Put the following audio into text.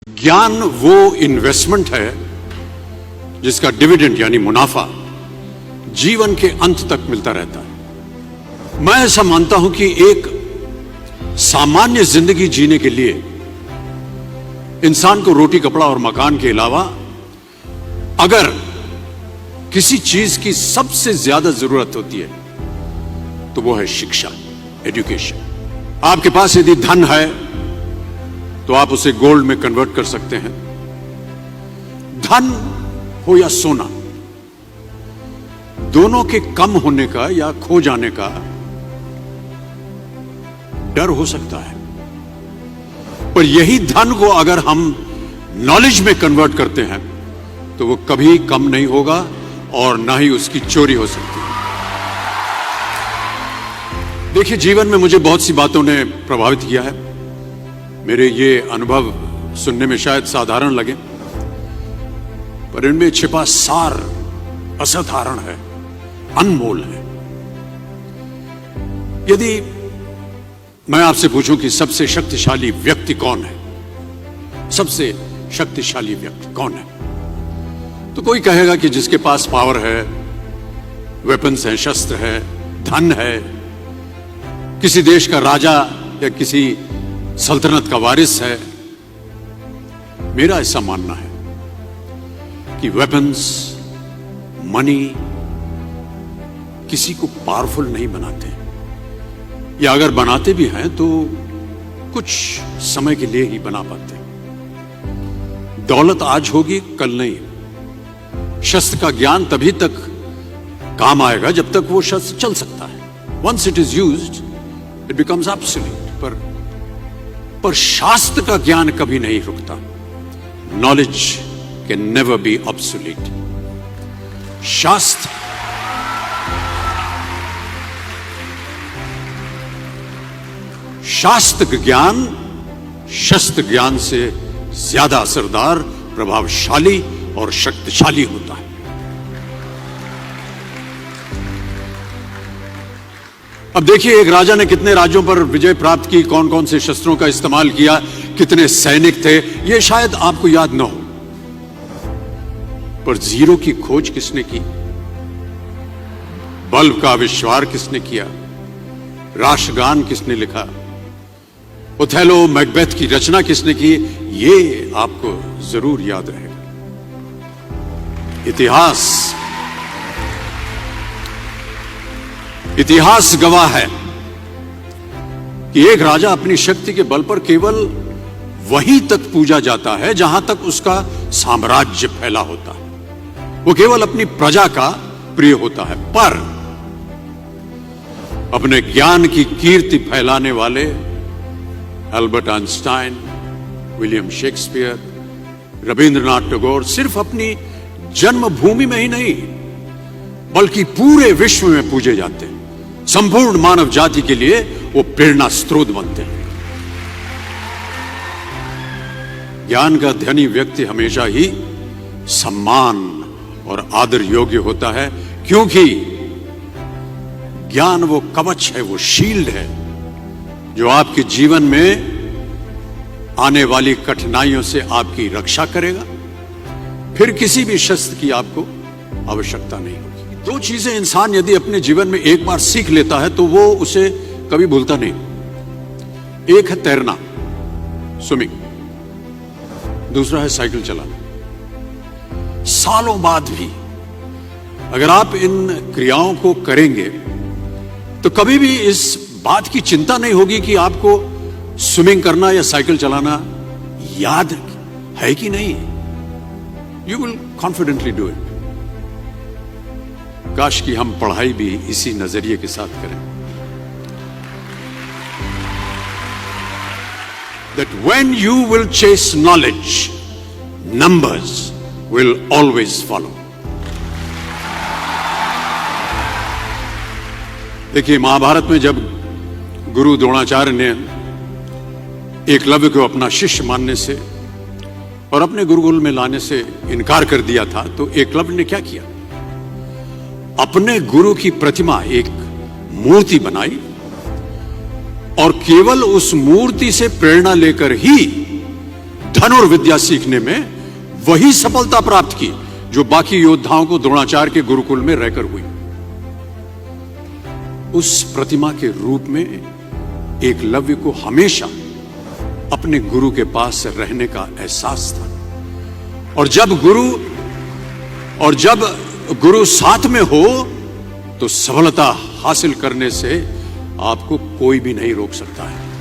ज्ञान वो इन्वेस्टमेंट है जिसका डिविडेंड यानी मुनाफा जीवन के अंत तक मिलता रहता है। मैं ऐसा मानता हूं कि एक सामान्य जिंदगी जीने के लिए इंसान को रोटी कपड़ा और मकान के अलावा अगर किसी चीज की सबसे ज्यादा जरूरत होती है तो वो है शिक्षा, एजुकेशन। आपके पास यदि धन है तो आप उसे गोल्ड में कन्वर्ट कर सकते हैं। धन हो या सोना, दोनों के कम होने का या खो जाने का डर हो सकता है, पर यही धन को अगर हम नॉलेज में कन्वर्ट करते हैं तो वो कभी कम नहीं होगा और ना ही उसकी चोरी हो सकती है। देखिए, जीवन में मुझे बहुत सी बातों ने प्रभावित किया है। मेरे ये अनुभव सुनने में शायद साधारण लगे, पर इनमें छिपा सार असाधारण है, अनमोल है। यदि मैं आपसे पूछूं कि सबसे शक्तिशाली व्यक्ति कौन है, सबसे शक्तिशाली व्यक्ति कौन है, तो कोई कहेगा कि जिसके पास पावर है, वेपन्स हैं, शस्त्र है, धन है, किसी देश का राजा या किसी सल्तनत का वारिस है। मेरा ऐसा मानना है कि वेपन्स, मनी किसी को पावरफुल नहीं बनाते, या अगर बनाते भी हैं तो कुछ समय के लिए ही बना पाते। दौलत आज होगी, कल नहीं। शस्त्र का ज्ञान तभी तक काम आएगा जब तक वो शस्त्र चल सकता है। Once it is used it becomes absolute. पर शास्त्र का ज्ञान कभी नहीं रुकता। Knowledge can never be obsolete. शास्त्र ज्ञान शस्त्र ज्ञान से ज्यादा असरदार, प्रभावशाली और शक्तिशाली होता है। अब देखिए, एक राजा ने कितने राज्यों पर विजय प्राप्त की, कौन कौन से शस्त्रों का इस्तेमाल किया, कितने सैनिक थे, यह शायद आपको याद न हो, पर जीरो की खोज किसने की, बल्ब का आविष्कार किसने किया, राष्ट्रगान किसने लिखा, ओथेलो मैकबेथ की रचना किसने की, ये आपको जरूर याद रहेगा। इतिहास गवाह है कि एक राजा अपनी शक्ति के बल पर केवल वहीं तक पूजा जाता है जहां तक उसका साम्राज्य फैला होता है। वो केवल अपनी प्रजा का प्रिय होता है। पर अपने ज्ञान की कीर्ति फैलाने वाले Albert Einstein, William Shakespeare, Rabindranath Tagore सिर्फ अपनी जन्मभूमि में ही नहीं बल्कि पूरे विश्व में पूजे जाते हैं। संपूर्ण मानव जाति के लिए वो प्रेरणा स्रोत बनते हैं। ज्ञान का धनी व्यक्ति हमेशा ही सम्मान और आदर योग्य होता है, क्योंकि ज्ञान वो कवच है, वो शील्ड है जो आपके जीवन में आने वाली कठिनाइयों से आपकी रक्षा करेगा। फिर किसी भी शस्त्र की आपको आवश्यकता नहीं होगी। दो चीजें इंसान यदि अपने जीवन में एक बार सीख लेता है तो वो उसे कभी भूलता नहीं। एक है तैरना, स्विमिंग, दूसरा है साइकिल चलाना। सालों बाद भी अगर आप इन क्रियाओं को करेंगे तो कभी भी इस बात की चिंता नहीं होगी कि आपको स्विमिंग करना या साइकिल चलाना याद है कि नहीं। You will confidently do it. काश कि हम पढ़ाई भी इसी नजरिए के साथ करें, that when you will chase knowledge, numbers will always follow. देखिए, महाभारत में जब गुरु द्रोणाचार्य ने एकलव्य को अपना शिष्य मानने से और अपने गुरुकुल में लाने से इनकार कर दिया था, तो एकलव्य ने क्या किया, अपने गुरु की प्रतिमा, एक मूर्ति बनाई और केवल उस मूर्ति से प्रेरणा लेकर ही धनुर्विद्या सीखने में वही सफलता प्राप्त की जो बाकी योद्धाओं को द्रोणाचार्य के गुरुकुल में रहकर हुई। उस प्रतिमा के रूप में एकलव्य को हमेशा अपने गुरु के पास रहने का एहसास था। और जब गुरु साथ में हो तो सफलता हासिल करने से आपको कोई भी नहीं रोक सकता है।